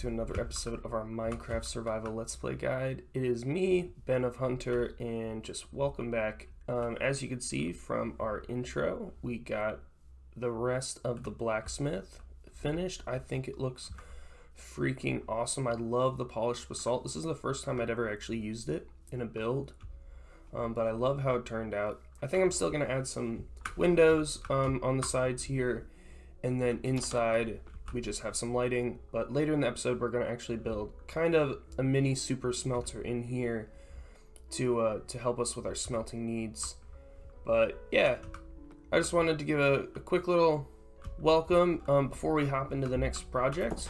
to another episode of our Minecraft Survival Let's Play Guide. It is me, BenofHunter, and just welcome back. As you can see from our intro, we got the rest of the blacksmith finished. I think it looks freaking awesome. I love the polished basalt. This is the first time I'd ever actually used it in a build, but I love how it turned out. I think I'm still going to add some windows on the sides here, and then inside we just have some lighting. But later in the episode we're going to actually build kind of a mini super smelter in here to help us with our smelting needs. But yeah, I just wanted to give a quick little welcome before we hop into the next project.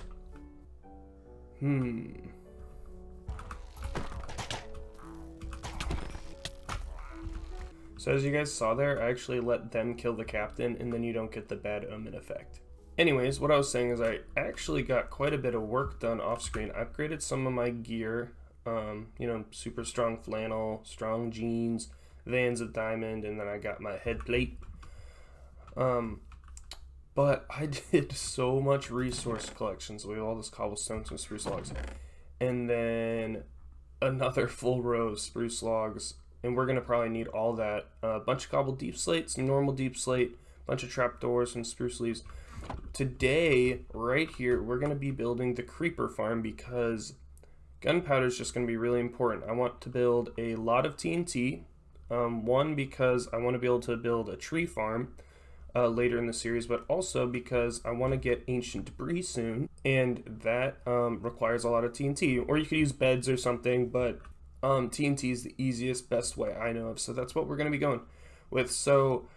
So as you guys saw there, I actually let them kill the captain, and then you don't get the bad omen effect. Anyways, what I was saying is I actually got quite a bit of work done off screen. I upgraded some of my gear, super strong flannel, strong jeans, Vans of diamond, and then I got my head plate. But I did so much resource collection. So we have all this cobblestone, some spruce logs, and then another full row of spruce logs. And we're gonna probably need all that. A bunch of cobbled deep slate, some normal deep slate, a bunch of trapdoors, some spruce leaves. Today, right here, we're gonna be building the creeper farm because gunpowder is just gonna be really important. I want to build a lot of TNT. One, because I want to be able to build a tree farm later in the series, but also because I want to get ancient debris soon, and that requires a lot of TNT. Or you could use beds or something, but TNT is the easiest, best way I know of, so that's what we're going to be going with. So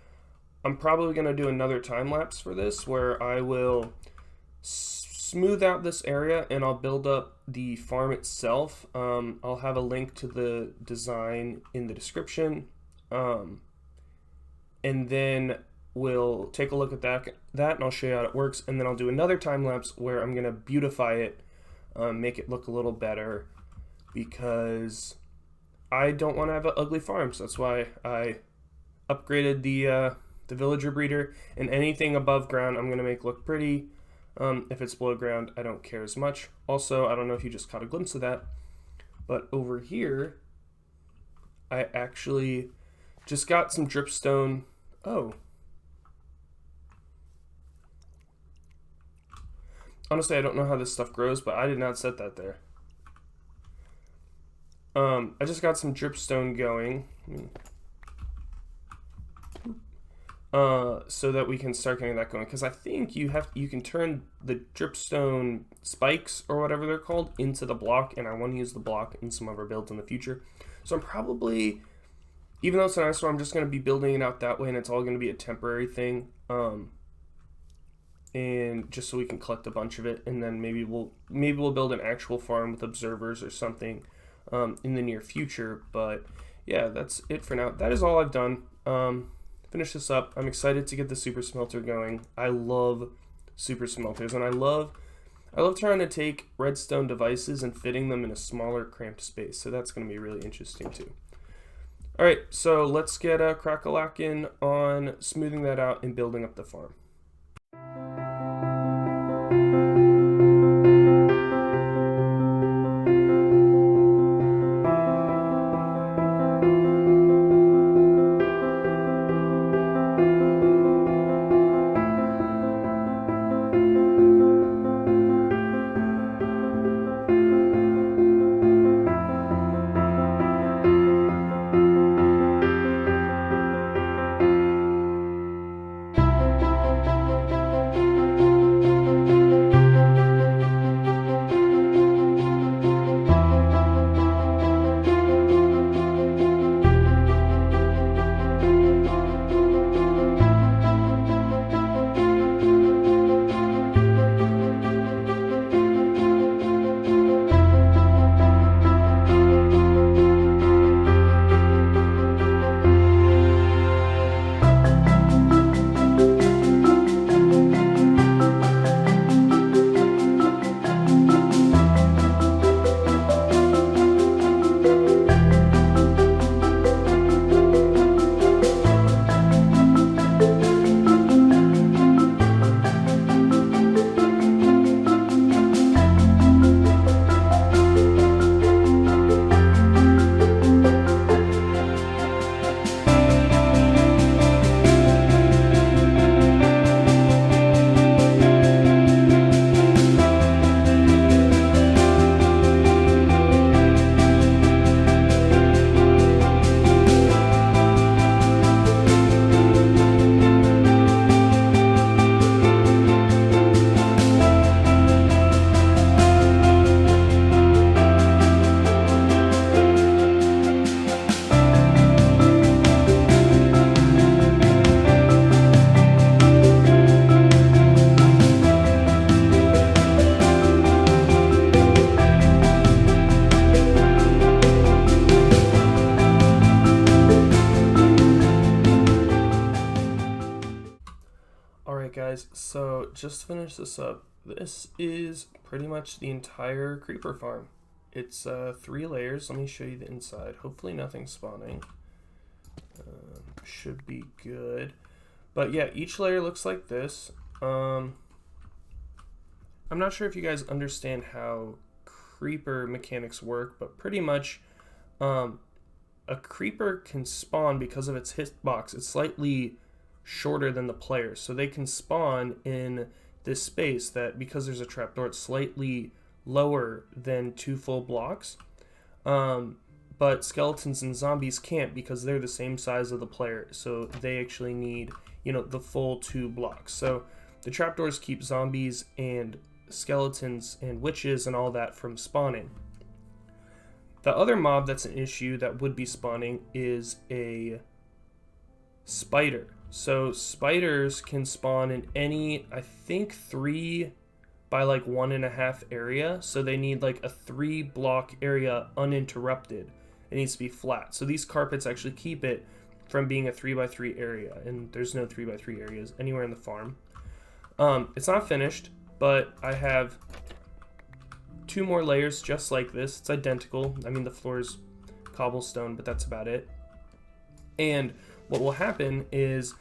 I'm probably going to do another time lapse for this where I will smooth out this area and I'll build up the farm itself. I'll have a link to the design in the description, and then we'll take a look at that and I'll show you how it works, and then I'll do another time lapse where I'm going to beautify it, make it look a little better, because I don't want to have an ugly farm. So that's why I upgraded the villager breeder, and anything above ground I'm going to make look pretty. If it's below ground, I don't care as much. Also, I don't know if you just caught a glimpse of that, but over here I actually just got some dripstone. Honestly, I don't know how this stuff grows, but I did not set that there. I just got some dripstone going, so that we can start getting that going. Because I think you can turn the dripstone spikes or whatever they're called into the block, and I want to use the block in some of our builds in the future. So I'm probably, even though it's an eyesore, I'm just going to be building it out that way, and it's all going to be a temporary thing. And just so we can collect a bunch of it, and then maybe we'll build an actual farm with observers or something in the near future. But yeah, that's it for now. That is all I've done. Finish this up. I'm excited to get the super smelter going. I love super smelters, and I love trying to take redstone devices and fitting them in a smaller, cramped space. So that's going to be really interesting too. All right, so let's get crack-a-lackin' on smoothing that out and building up the farm. guys, so just to finish this up, this is pretty much the entire creeper farm. It's 3 layers. Let me show you the inside. Hopefully nothing's spawning. Should be good. But yeah, each layer looks like this. I'm not sure if you guys understand how creeper mechanics work, but pretty much a creeper can spawn because of its hitbox. It's slightly shorter than the player, so they can spawn in this space that, because there's a trapdoor, it's slightly lower than 2 full blocks. But skeletons and zombies can't because they're the same size of the player, so they actually need, the full 2 blocks. So the trapdoors keep zombies and skeletons and witches and all that from spawning. The other mob that's an issue that would be spawning is a spider. So spiders can spawn in any, I think 3 by like 1.5 area. So they need like a 3 block area uninterrupted. It needs to be flat. So these carpets actually keep it from being a 3 by 3 area, and there's no 3 by 3 areas anywhere in the farm. It's not finished, but I have 2 more layers just like this. It's identical. I mean, the floor is cobblestone, but that's about it. And what will happen is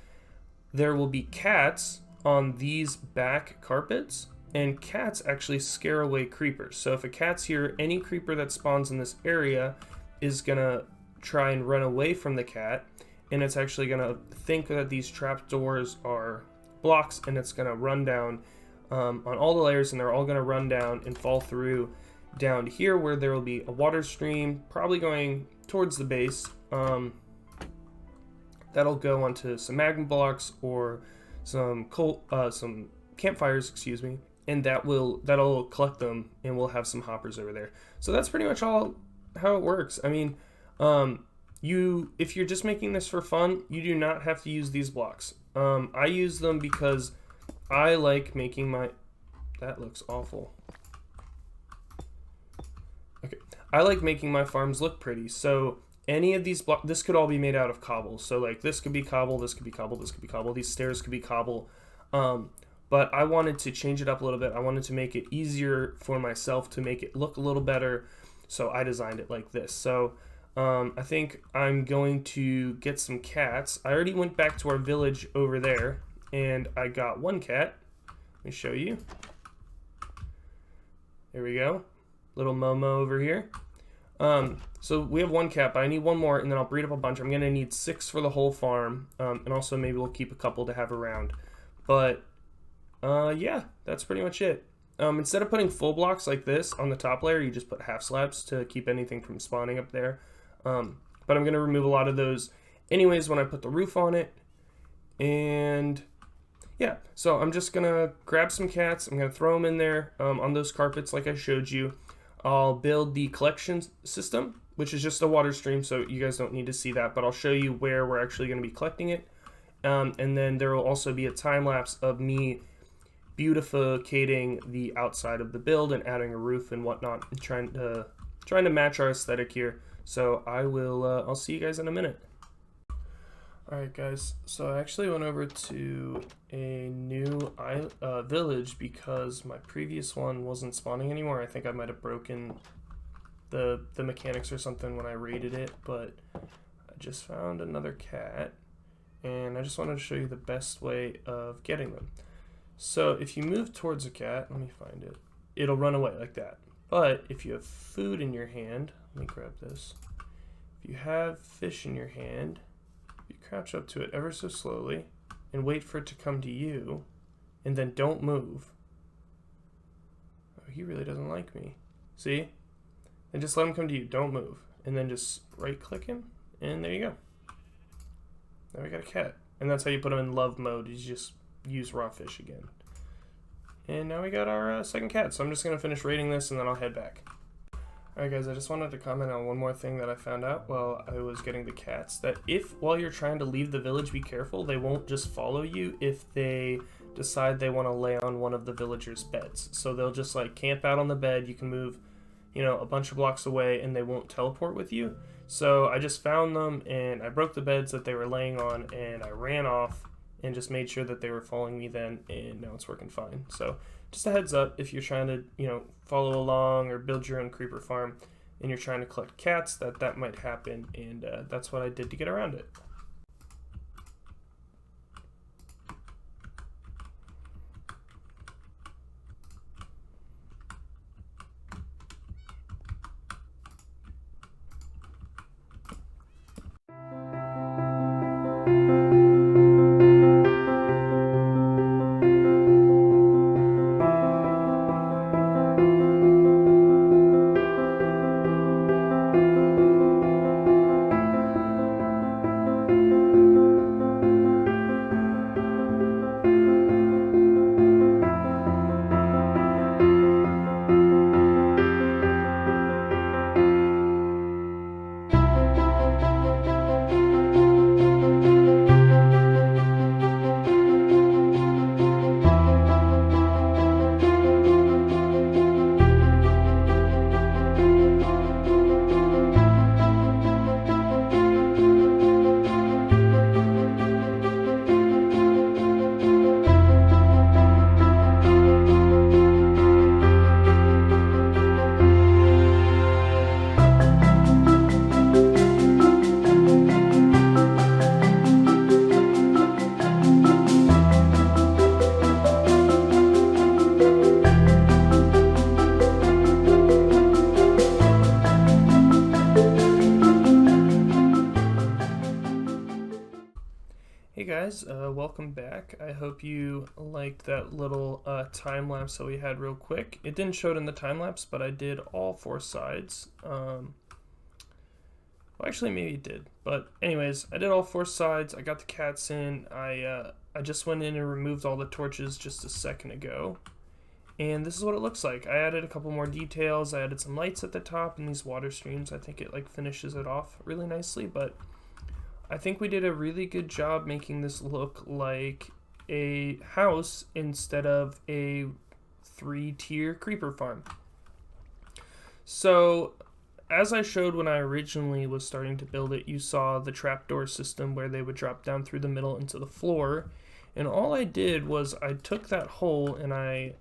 there will be cats on these back carpets, and cats actually scare away creepers. So if a cat's here, any creeper that spawns in this area is gonna try and run away from the cat, and it's actually gonna think that these trapdoors are blocks, and it's gonna run down on all the layers, and they're all gonna run down and fall through down here where there will be a water stream, probably going towards the base. That'll go onto some magma blocks or some campfires, excuse me, and that'll collect them, and we'll have some hoppers over there. So that's pretty much all how it works. I mean, if you're just making this for fun, you do not have to use these blocks. I use them because I like making my... That looks awful. Okay. I like making my farms look pretty, so any of these blocks, this could all be made out of cobble. So like this could be cobble, this could be cobble, this could be cobble, these stairs could be cobble. But I wanted to change it up a little bit. I wanted to make it easier for myself to make it look a little better, so I designed it like this. So I think I'm going to get some cats. I already went back to our village over there, and I got 1 cat. Let me show you. There we go. Little Momo over here. So we have 1 cat, but I need 1 more, and then I'll breed up a bunch. I'm going to need 6 for the whole farm, and also maybe we'll keep a couple to have around. But, yeah, that's pretty much it. Instead of putting full blocks like this on the top layer, you just put half slabs to keep anything from spawning up there. But I'm going to remove a lot of those anyways when I put the roof on it. And yeah, so I'm just going to grab some cats. I'm going to throw them in there on those carpets like I showed you. I'll build the collection system, which is just a water stream, so you guys don't need to see that, but I'll show you where we're actually going to be collecting it. And then there will also be a time lapse of me beautificating the outside of the build and adding a roof and whatnot, and trying to match our aesthetic here. So I'll see you guys in a minute. Alright guys, so I actually went over to a new village because my previous one wasn't spawning anymore. I think I might have broken the mechanics or something when I raided it, but I just found another cat, and I just wanted to show you the best way of getting them. So if you move towards a cat, let me find it, it'll run away like that. But if you have food in your hand, let me grab this. If you have fish in your hand, you crouch up to it ever so slowly and wait for it to come to you, and then don't move. Oh, he really doesn't like me. See? And just let him come to you. Don't move. And then just right click him, and there you go. Now we got a cat. And that's how you put him in love mode. You just use raw fish again. And now we got our second cat. So I'm just going to finish raiding this, and then I'll head back. Alright guys, I just wanted to comment on one more thing that I found out while I was getting the cats. That while you're trying to leave the village, be careful. They won't just follow you if they decide they want to lay on one of the villagers' beds. So they'll just like camp out on the bed. You can move, a bunch of blocks away, and they won't teleport with you. So I just found them, and I broke the beds that they were laying on, and I ran off and just made sure that they were following me then, and now it's working fine. So just a heads up, if you're trying to, follow along or build your own creeper farm and you're trying to collect cats, that might happen, and that's what I did to get around it. Hey guys, welcome back. I hope you liked that little time lapse that we had real quick. It didn't show it in the time lapse, but I did all 4 sides. Well, actually, maybe it did. But anyways, I did all 4 sides. I got the cats in. I just went in and removed all the torches just a second ago. And this is what it looks like. I added a couple more details. I added some lights at the top and these water streams. I think it finishes it off really nicely, but I think we did a really good job making this look like a house instead of a 3-tier creeper farm. So, as I showed when I originally was starting to build it, you saw the trapdoor system where they would drop down through the middle into the floor. And all I did was I took that hole and I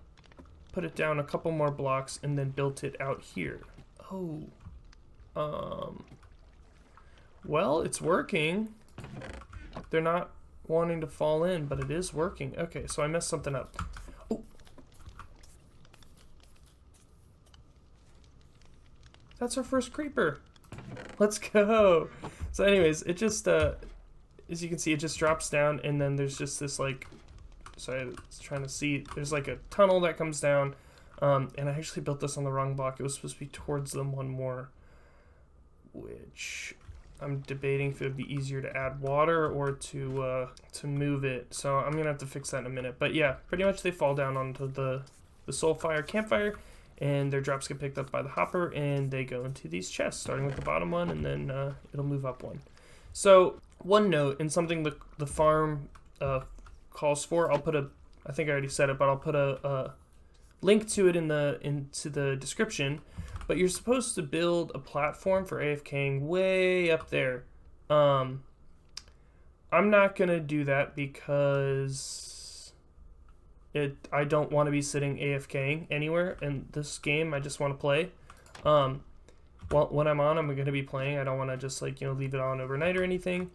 put it down a couple more blocks and then built it out here. Well, it's working. They're not wanting to fall in, but it is working. Okay, so I messed something up. Oh. That's our first creeper. Let's go. So anyways, it just, as you can see, it just drops down, and then there's just this, sorry, I was trying to see, there's a tunnel that comes down, and I actually built this on the wrong block. It was supposed to be towards them one more, which I'm debating if it would be easier to add water or to move it. So I'm gonna have to fix that in a minute. But yeah, pretty much they fall down onto the soulfire campfire, and their drops get picked up by the hopper, and they go into these chests, starting with the bottom one, and then it'll move up one. So one note, and something the farm calls for, I think I already said it, but I'll put a link to it into the description. But you're supposed to build a platform for AFKing way up there. I'm not gonna do that because I don't want to be sitting AFKing anywhere in this game. I just want to play. Well, when I'm on, I'm gonna be playing. I don't want to just leave it on overnight or anything.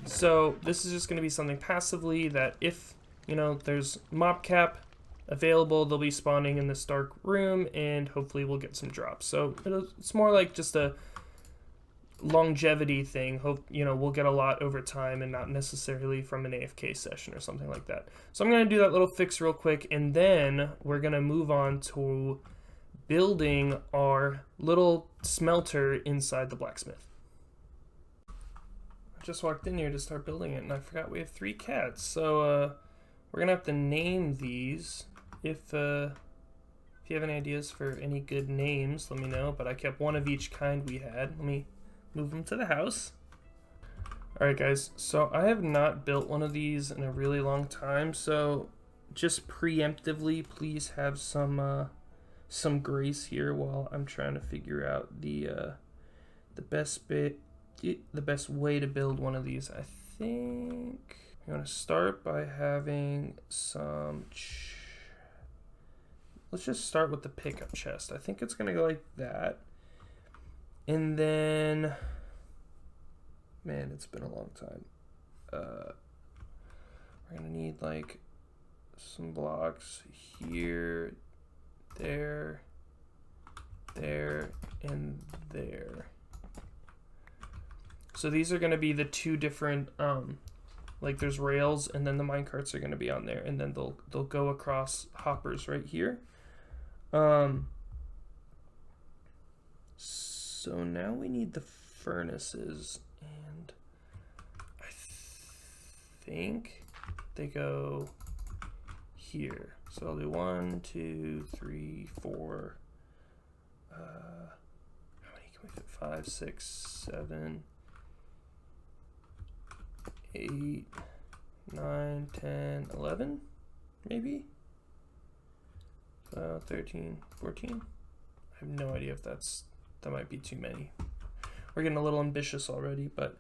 So this is just gonna be something passively that if there's mob cap available, they'll be spawning in this dark room, and hopefully we'll get some drops. So it's more like just a longevity thing. Hope we'll get a lot over time and not necessarily from an AFK session or something like that. So I'm going to do that little fix real quick, and then we're going to move on to building our little smelter inside the blacksmith. I just walked in here to start building it, and I forgot we have 3 cats. So we're going to have to name these. If you have any ideas for any good names, let me know. But I kept one of each kind we had. Let me move them to the house. Alright guys, so I have not built one of these in a really long time, so just preemptively please have some grace here while I'm trying to figure out the best way to build one of these. I think I'm going to start by having some... Let's just start with the pickup chest. I think it's going to go like that. And then... Man, it's been a long time. We're going to need like some blocks here, there, and there. So these are going to be the two different... like there's rails, and then the minecarts are going to be on there, and then they'll go across hoppers right here. So now we need the furnaces, and I think they go here. So I'll do 1, 2, 3, 4. How many can we fit? 5, 6, 7, 8, 9, 10, 11, maybe? 13, 14. I have no idea if that might be too many. We're getting a little ambitious already, but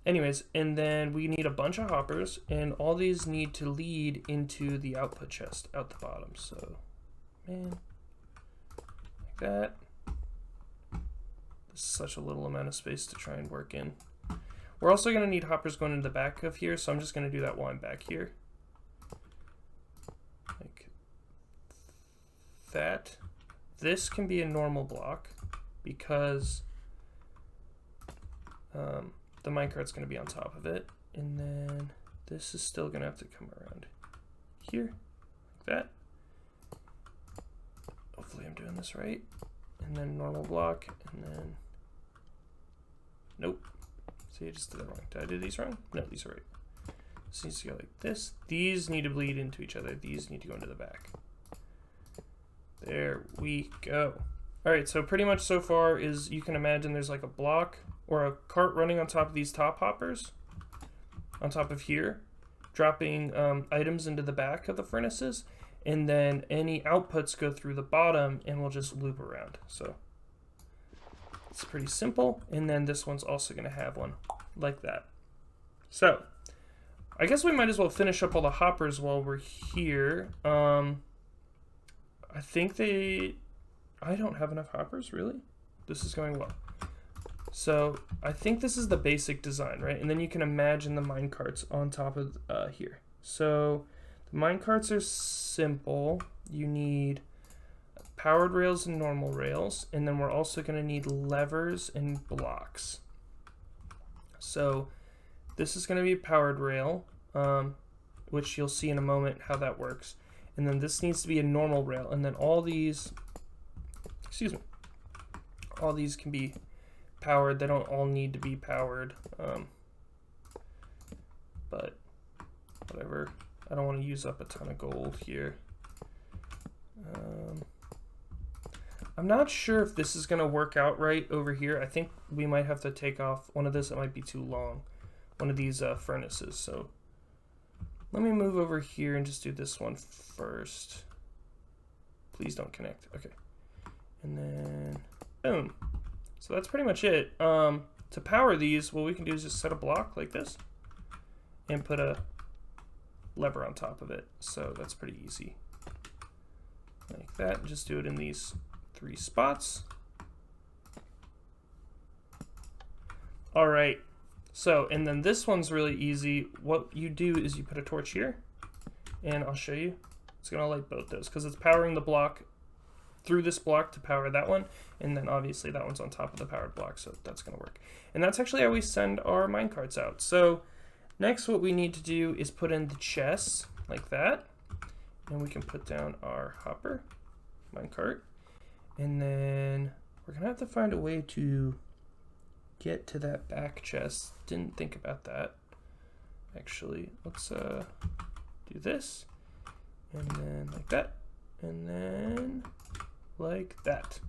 anyways, and then we need a bunch of hoppers, and all these need to lead into the output chest out the bottom. So, man, like that. This is such a little amount of space to try and work in. We're also going to need hoppers going into the back of here, so I'm just going to do that while I'm back here. Like that. This can be a normal block because the minecart's going to be on top of it. And then this is still going to have to come around here, like that. Hopefully I'm doing this right. And then normal block, and then... Nope. See, I just did that wrong. Did I do these wrong? No, these are right. This needs to go like this. These need to bleed into each other. These need to go into the back. There we go. All right, so pretty much so far is you can imagine there's like a block or a cart running on top of these top hoppers, on top of here, dropping items into the back of the furnaces, and then any outputs go through the bottom and we'll just loop around. So it's pretty simple. And then this one's also going to have one like that. So I guess we might as well finish up all the hoppers while we're here. I think I don't have enough hoppers, really. This is going well. So I think this is the basic design, right? And then you can imagine the minecarts on top of here. So the minecarts are simple. You need powered rails and normal rails, and then we're also going to need levers and blocks. So this is going to be a powered rail, which you'll see in a moment how that works. And then this needs to be a normal rail, and then all these, all these can be powered. They don't all need to be powered, but whatever. I don't want to use up a ton of gold here. I'm not sure if this is going to work out right over here. I think we might have to take off one of this. It might be too long, one of these furnaces. So let me move over here and just do this one first. Please don't connect. Okay. And then, boom. So that's pretty much it. To power these, what we can do is just set a block like this and put a lever on top of it. So that's pretty easy. Like that. Just do it in these 3 spots. All right. So, and then this one's really easy. What you do is you put a torch here, and I'll show you. It's going to light both those because it's powering the block through this block to power that one, and then obviously that one's on top of the powered block, so that's going to work. And that's actually how we send our minecarts out. So next what we need to do is put in the chests like that, and we can put down our hopper minecart, and then we're going to have to find a way to get to that back chest. Didn't think about that. Actually, let's do this, and then like that, and then like that.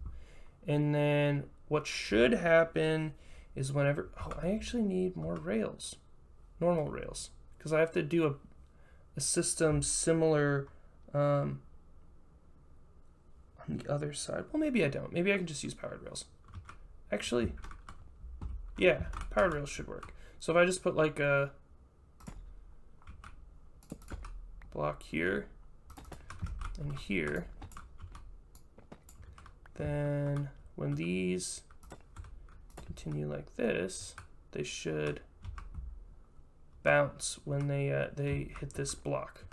And then what should happen is whenever, oh, I actually need more rails, normal rails, because I have to do a system similar on the other side. Well, maybe I don't. Maybe I can just use powered rails. Actually, yeah, powered rails should work. So if I just put like a block here and here. Then when these continue like this, they should bounce when they hit this block.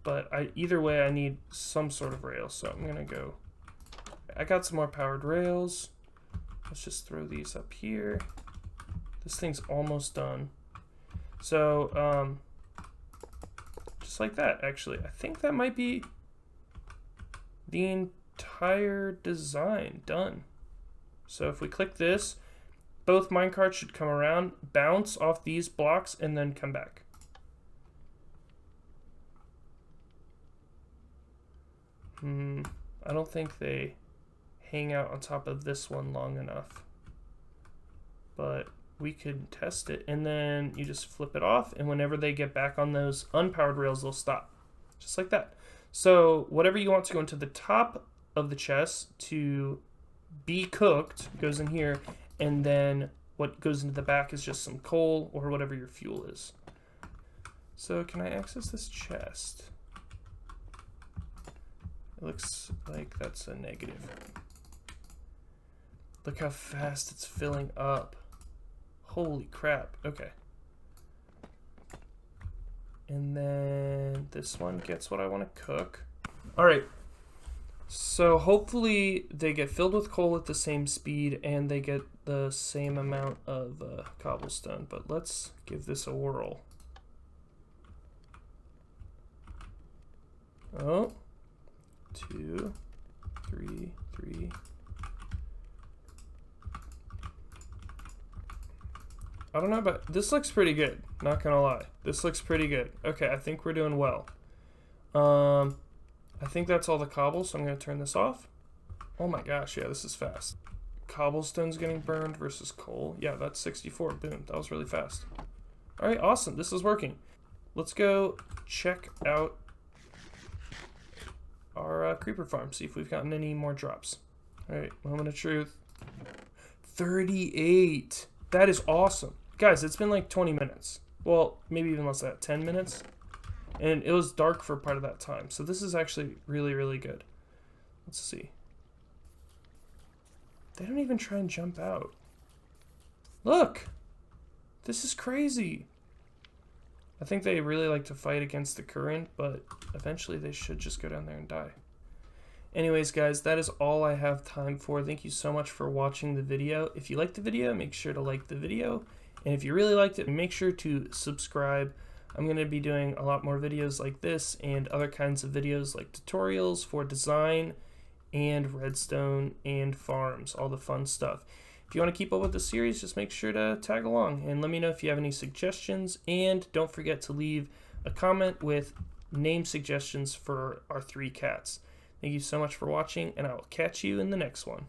But either way, I need some sort of rail, so I'm gonna go. I got some more powered rails. Let's just throw these up here. This thing's almost done. So just like that, actually. I think that might be the entire design done. So if we click this, both minecarts should come around, bounce off these blocks, and then come back. I don't think they hang out on top of this one long enough. But we could test it, and then you just flip it off, and whenever they get back on those unpowered rails, they'll stop. Just like that. So whatever you want to go into the top of the chest to be cooked goes in here, and then what goes into the back is just some coal or whatever your fuel is. So can I access this chest? It looks like that's a negative. Look how fast it's filling up. Holy crap. Okay. And then this one gets what I want to cook. All right. So hopefully they get filled with coal at the same speed and they get the same amount of cobblestone. But let's give this a whirl. Oh. 2, 3, 3. I don't know, but this looks pretty good. Not gonna lie. This looks pretty good. Okay, I think we're doing well. I think that's all the cobble, so I'm gonna turn this off. Oh my gosh, yeah, this is fast. Cobblestone's getting burned versus coal. Yeah, that's 64. Boom, that was really fast. All right, awesome. This is working. Let's go check out our creeper farm, see if we've gotten any more drops. All right, moment of truth. 38. That is awesome. Guys, it's been like 20 minutes. Well, maybe even less than that, 10 minutes. And it was dark for part of that time. So this is actually really, really good. Let's see. They don't even try and jump out. Look! This is crazy. I think they really like to fight against the current, but eventually they should just go down there and die. Anyways, guys, that is all I have time for. Thank you so much for watching the video. If you liked the video, make sure to like the video. And if you really liked it, make sure to subscribe. I'm going to be doing a lot more videos like this and other kinds of videos like tutorials for design and redstone and farms, all the fun stuff. If you want to keep up with the series, just make sure to tag along and let me know if you have any suggestions. And don't forget to leave a comment with name suggestions for our 3 cats. Thank you so much for watching, and I will catch you in the next one.